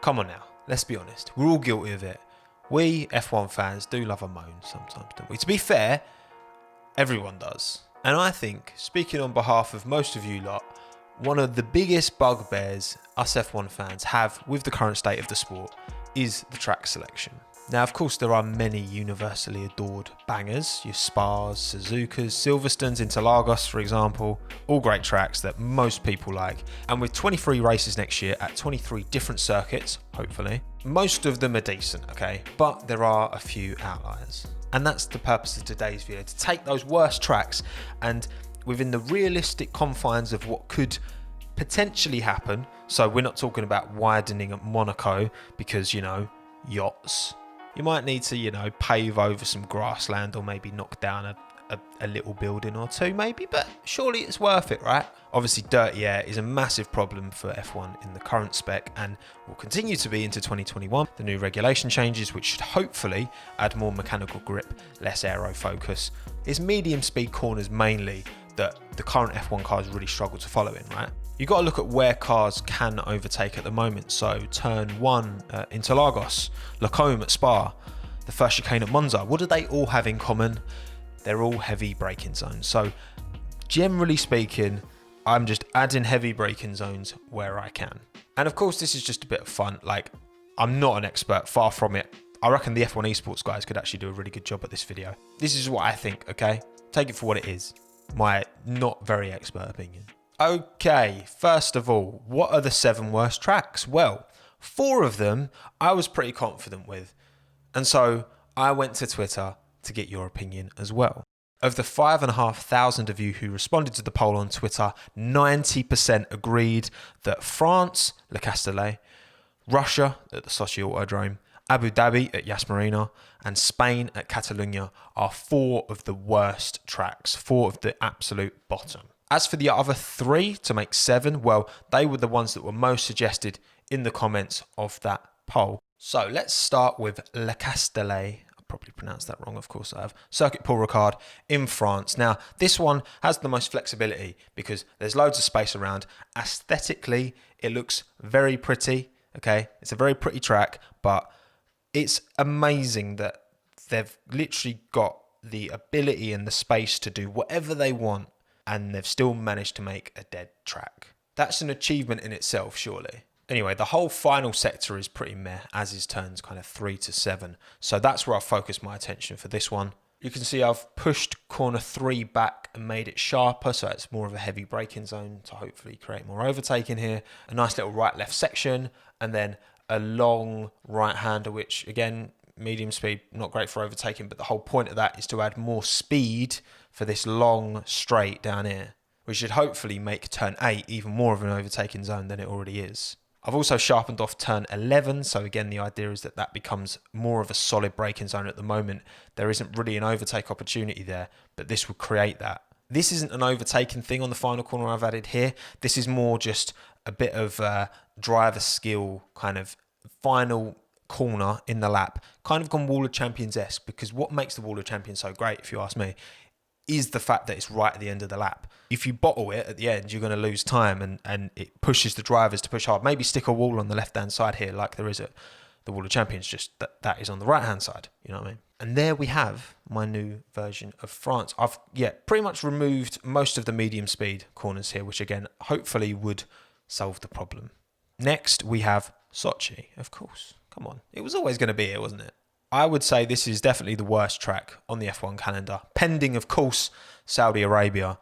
Come on now, let's be honest. We're all guilty of it. We F1 fans do love a moan sometimes, don't we? To be fair, everyone does. And I think, speaking on behalf of most of you lot, one of the biggest bugbears us F1 fans have with the current state of the sport is the track selection. Now, of course, there are many universally adored bangers, your Spas, Suzukas, Silverstones, Interlagos, for example, all great tracks that most people like. And with 23 races next year at 23 different circuits, hopefully, most of them are decent, okay? But there are a few outliers. And that's the purpose of today's video, to take those worst tracks and within the realistic confines of what could potentially happen. So we're not talking about widening at Monaco because, you know, yachts. You might need to, you know, pave over some grassland or maybe knock down a little building or two maybe, but surely it's worth it, right? Obviously, dirty air is a massive problem for F1 in the current spec and will continue to be into 2021. The new regulation changes, which should hopefully add more mechanical grip, less aero focus. It's medium speed corners mainly that the current F1 cars really struggle to follow in, right? You've got to look at where cars can overtake at the moment. So turn 1 at Interlagos, Lacombe at Spa, the first chicane at Monza. What do they all have in common? They're all heavy braking zones. So generally speaking, I'm just adding heavy braking zones where I can. And of course, this is just a bit of fun. Like, I'm not an expert, far from it. I reckon the F1 esports guys could actually do a really good job at this video. This is what I think, okay? Take it for what it is. My not very expert opinion. Okay, first of all, what are the 7 worst tracks? Well, 4 of them I was pretty confident with. And so I went to Twitter to get your opinion as well. Of the 5,500 of you who responded to the poll on Twitter, 90% agreed that France, Le Castellet, Russia at the Sochi Autodrome, Abu Dhabi at Yas Marina, and Spain at Catalunya are 4 of the worst tracks, 4 of the absolute bottom. As for the other 3 to make 7, well, they were the ones that were most suggested in the comments of that poll. So let's start with Le Castellet. I probably pronounced that wrong, of course I have. Circuit Paul Ricard in France. Now, this one has the most flexibility because there's loads of space around. Aesthetically, it looks very pretty, okay? It's a very pretty track, but it's amazing that they've literally got the ability and the space to do whatever they want, and they've still managed to make a dead track. That's an achievement in itself, surely. Anyway, the whole final sector is pretty meh, as is turns kind of 3 to 7. So that's where I'll focus my attention for this one. You can see I've pushed corner 3 back and made it sharper, so it's more of a heavy braking zone to hopefully create more overtaking here. A nice little right-left section, and then a long right-hander, which again, medium speed, not great for overtaking, but the whole point of that is to add more speed for this long straight down here, which should hopefully make turn 8 even more of an overtaking zone than it already is. I've also sharpened off turn 11, so again, the idea is that that becomes more of a solid braking zone at the moment. There isn't really an overtake opportunity there, but this will create that. This isn't an overtaking thing on the final corner I've added here. This is more just a bit of driver skill kind of final corner in the lap, kind of gone Wall of Champions-esque, because what makes the Wall of Champions so great, if you ask me, is the fact that it's right at the end of the lap. If you bottle it at the end, you're going to lose time, and it pushes the drivers to push hard. Maybe stick a wall on the left-hand side here like there is at the Wall of Champions, just that is on the right-hand side, you know what I mean? And there we have my new version of France. I've, pretty much removed most of the medium speed corners here, which again, hopefully would solve the problem. Next, we have Sochi, of course. Come on, it was always going to be here, wasn't it? I would say this is definitely the worst track on the F1 calendar, pending, of course, Saudi Arabia,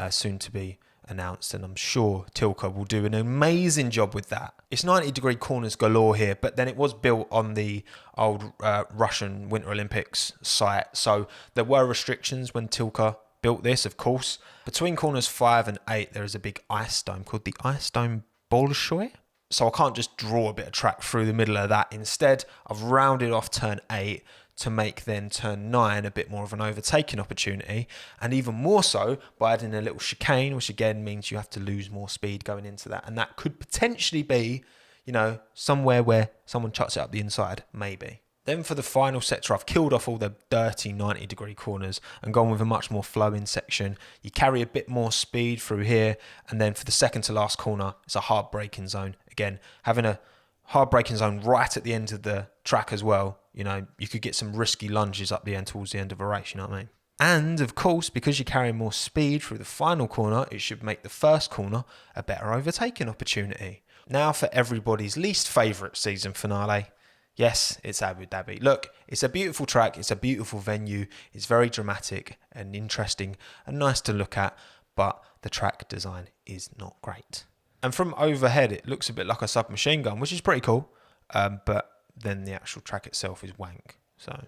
soon to be announced, and I'm sure Tilke will do an amazing job with that. It's 90-degree corners galore here, but then it was built on the old Russian Winter Olympics site, so there were restrictions when Tilke built this, of course. Between corners 5 and 8, there is a big ice dome called the Ice Dome Bolshoi. So I can't just draw a bit of track through the middle of that. Instead, I've rounded off turn 8 to make then turn 9 a bit more of an overtaking opportunity. And even more so by adding a little chicane, which again means you have to lose more speed going into that. And that could potentially be, you know, somewhere where someone chucks it up the inside, maybe. Then for the final sector, I've killed off all the dirty 90-degree corners and gone with a much more flowing section. You carry a bit more speed through here. And then for the second to last corner, it's a hard braking zone. Again, having a hard braking zone right at the end of the track as well. You know, you could get some risky lunges up the end towards the end of a race, you know what I mean? And of course, because you're carrying more speed through the final corner, it should make the first corner a better overtaking opportunity. Now for everybody's least favourite season finale. Yes, it's Abu Dhabi. Look, it's a beautiful track, it's a beautiful venue, it's very dramatic and interesting and nice to look at, but the track design is not great. And from overhead, it looks a bit like a submachine gun, which is pretty cool, but then the actual track itself is wank, so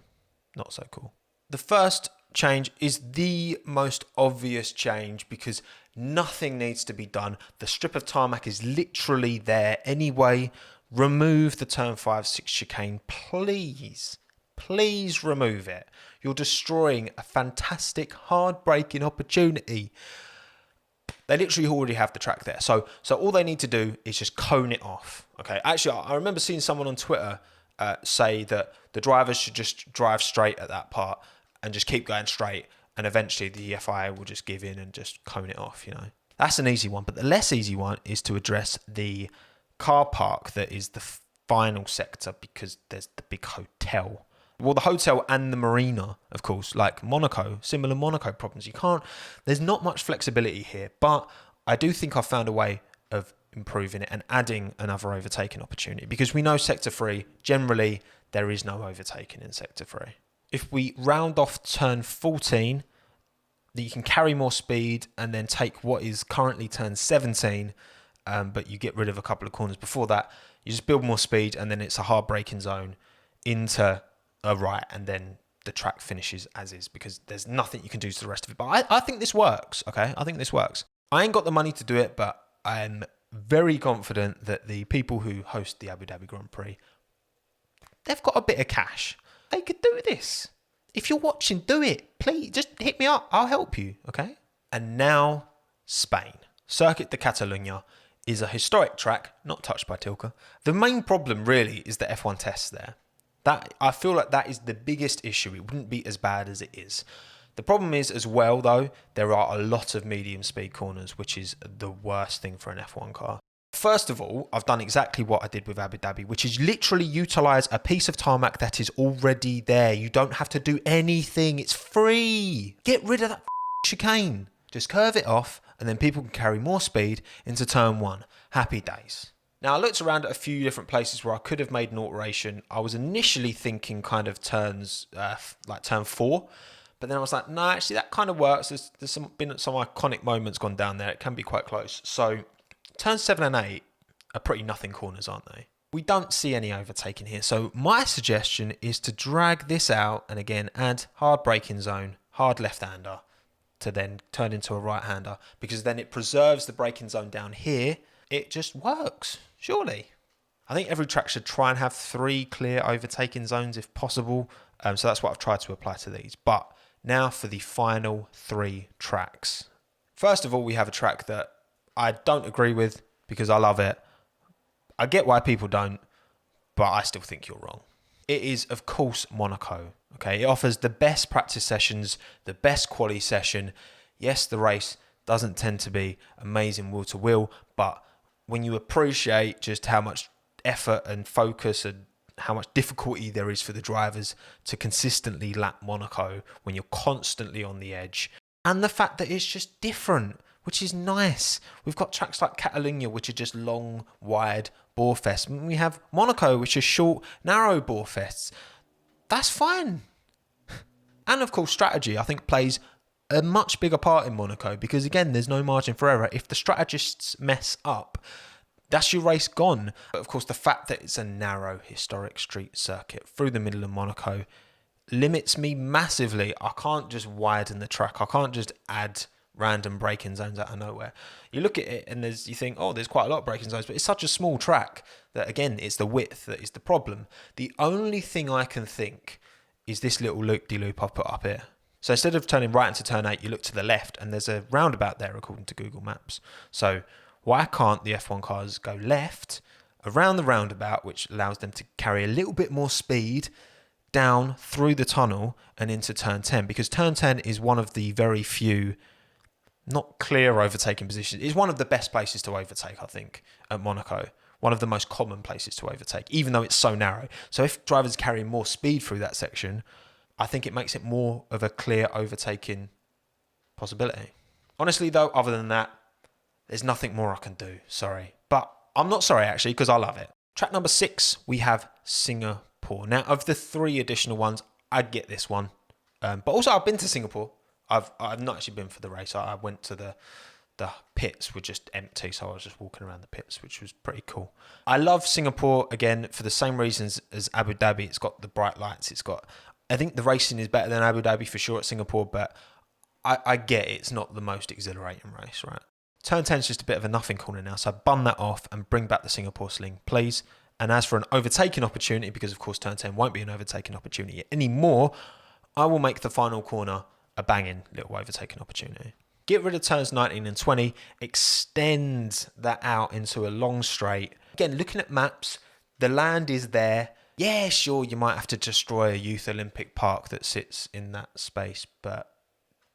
not so cool. The first change is the most obvious change because nothing needs to be done. The strip of tarmac is literally there anyway. Remove the turn 5-6 chicane, please. Please remove it. You're destroying a fantastic hard braking opportunity. They literally already have the track there. So all they need to do is just cone it off. Okay. Actually, I remember seeing someone on Twitter say that the drivers should just drive straight at that part and just keep going straight. And eventually the FIA will just give in and just cone it off, you know. That's an easy one. But the less easy one is to address the car park that is the final sector because there's the big hotel. Well, the hotel and the marina, of course, like Monaco, similar Monaco problems. There's not much flexibility here, but I do think I've found a way of improving it and adding another overtaking opportunity because we know Sector 3, generally, there is no overtaking in Sector 3. If we round off turn 14, that you can carry more speed and then take what is currently turn 17, but you get rid of a couple of corners before that, you just build more speed and then it's a hard braking zone into a right and then the track finishes as is because there's nothing you can do to the rest of it. But I think this works, okay? I think this works. I ain't got the money to do it, but I'm very confident that the people who host the Abu Dhabi Grand Prix, they've got a bit of cash. They could do this. If you're watching, do it. Please, just hit me up. I'll help you, okay? And now, Spain. Circuit de Catalunya is a historic track, not touched by Tilke. The main problem, really, is the F1 tests there. I feel like that is the biggest issue. It wouldn't be as bad as it is. The problem is, as well, though, there are a lot of medium speed corners, which is the worst thing for an F1 car. First of all, I've done exactly what I did with Abu Dhabi, which is literally utilise a piece of tarmac that is already there. You don't have to do anything. It's free. Get rid of that chicane. Just curve it off, and then people can carry more speed into turn 1. Happy days. Now, I looked around at a few different places where I could have made an alteration. I was initially thinking kind of turns, like turn 4. But then I was like, no, actually, that kind of works. There's been some iconic moments gone down there. It can be quite close. So turns 7 and 8 are pretty nothing corners, aren't they? We don't see any overtaking here. So my suggestion is to drag this out and again add hard braking zone, hard left-hander to then turn into a right-hander because then it preserves the braking zone down here. It just works, surely. I think every track should try and have 3 clear overtaking zones if possible. So that's what I've tried to apply to these. But now for the final 3 tracks. First of all, we have a track that I don't agree with because I love it. I get why people don't, but I still think you're wrong. It is, of course, Monaco. Okay, it offers the best practice sessions, the best quali session. Yes, the race doesn't tend to be amazing wheel to wheel, but when you appreciate just how much effort and focus and how much difficulty there is for the drivers to consistently lap Monaco when you're constantly on the edge, and the fact that it's just different, which is nice. We've got tracks like Catalunya, which are just long, wide bore fests. We have Monaco, which are short, narrow bore fests. That's fine. And of course, strategy, I think, plays a much bigger part in Monaco because, again, there's no margin for error. If the strategists mess up, that's your race gone. But of course, the fact that it's a narrow, historic street circuit through the middle of Monaco limits me massively. I can't just widen the track. I can't just add random braking zones out of nowhere. You look at it and you think, oh, there's quite a lot of braking zones, but it's such a small track that, again, it's the width that is the problem. The only thing I can think is this little loop-de-loop I've put up here. So instead of turning right into turn 8, you look to the left and there's a roundabout there according to Google Maps. So why can't the F1 cars go left around the roundabout, which allows them to carry a little bit more speed down through the tunnel and into turn 10? Because turn 10 is one of the very few not clear overtaking positions. It's one of the best places to overtake, I think, at Monaco, one of the most common places to overtake, even though it's so narrow. So if drivers carry more speed through that section, I think it makes it more of a clear overtaking possibility. Honestly though, other than that, there's nothing more I can do, sorry. But I'm not sorry actually, because I love it. Track number 6, we have Singapore. Now, of the 3 additional ones, I'd get this one. But also I've been to Singapore. I've not actually been for the race. I went to the pits were just empty, so I was just walking around the pits, which was pretty cool. I love Singapore, again, for the same reasons as Abu Dhabi. It's got the bright lights. I think the racing is better than Abu Dhabi for sure at Singapore, but I get it's not the most exhilarating race, right? Turn 10 is just a bit of a nothing corner now, so bun that off and bring back the Singapore sling, please. And as for an overtaking opportunity, because of course turn 10 won't be an overtaking opportunity anymore, I will make the final corner a banging little overtaking opportunity. Get rid of turns 19 and 20, extend that out into a long straight. Again, looking at maps, the land is there. Yeah, sure, you might have to destroy a youth Olympic park that sits in that space, but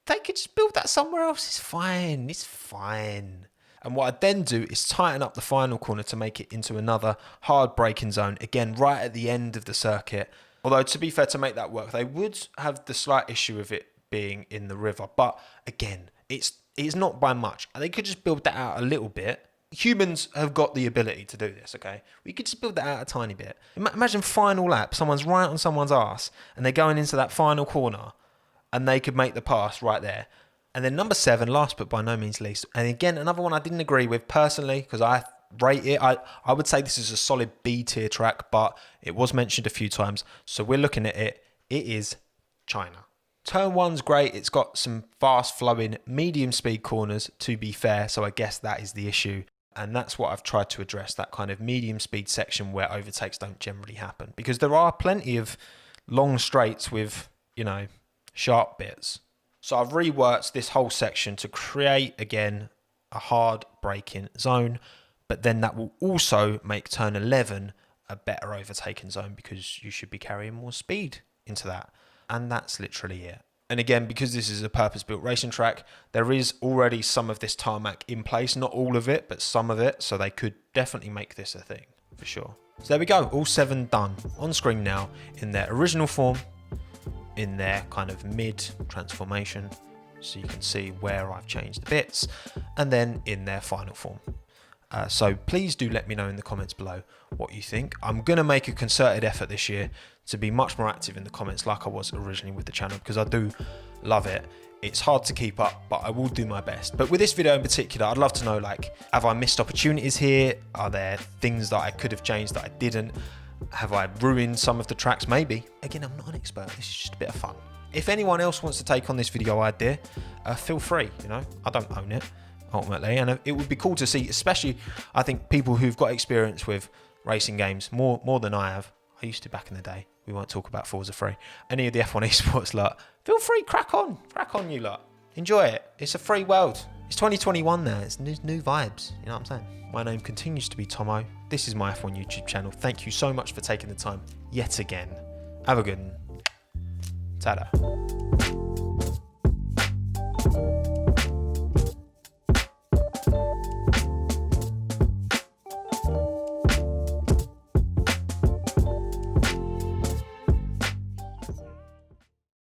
they could just build that somewhere else. It's fine. It's fine. And what I'd then do is tighten up the final corner to make it into another hard braking zone. Again, right at the end of the circuit. Although, to be fair, to make that work, they would have the slight issue of it being in the river. But again, it's not by much. They could just build that out a little bit. Humans have got the ability to do this, okay? We could just build that out a tiny bit. Imagine final lap, someone's right on someone's arse, and they're going into that final corner, and they could make the pass right there. And then number 7, last but by no means least, and again, another one I didn't agree with personally, because I rate it. I would say this is a solid B tier track, but it was mentioned a few times, so we're looking at it. It is China. Turn 1's great. It's got some fast flowing medium speed corners, to be fair, so I guess that is the issue. And that's what I've tried to address, that kind of medium speed section where overtakes don't generally happen, because there are plenty of long straights with, sharp bits. So I've reworked this whole section to create, again, a hard braking zone, but then that will also make turn 11 a better overtaking zone, because you should be carrying more speed into that. And that's literally it. And again, because this is a purpose-built racing track, there is already some of this tarmac in place. Not all of it, but some of it. So they could definitely make this a thing, for sure. So there we go. All 7 done. On screen now, in their original form, in their kind of mid-transformation. So you can see where I've changed the bits. And then in their final form. So please do let me know in the comments below what you think. I'm going to make a concerted effort this year to be much more active in the comments like I was originally with the channel, because I do love it. It's hard to keep up, but I will do my best. But with this video in particular, I'd love to know, have I missed opportunities here? Are there things that I could have changed that I didn't? Have I ruined some of the tracks? Maybe. Again, I'm not an expert. This is just a bit of fun. If anyone else wants to take on this video idea, feel free. I don't own it, ultimately, and it would be cool to see, especially I think people who've got experience with racing games more than I have. I used to back in the day. We won't talk about Forza 3. Any of the F1 esports lot, feel free, crack on you lot. Enjoy it. It's a free world. It's 2021 now. It's new vibes. You know what I'm saying? My name continues to be Tommo. This is my F1 YouTube channel. Thank you so much for taking the time yet again. Have a good one. Ta-da.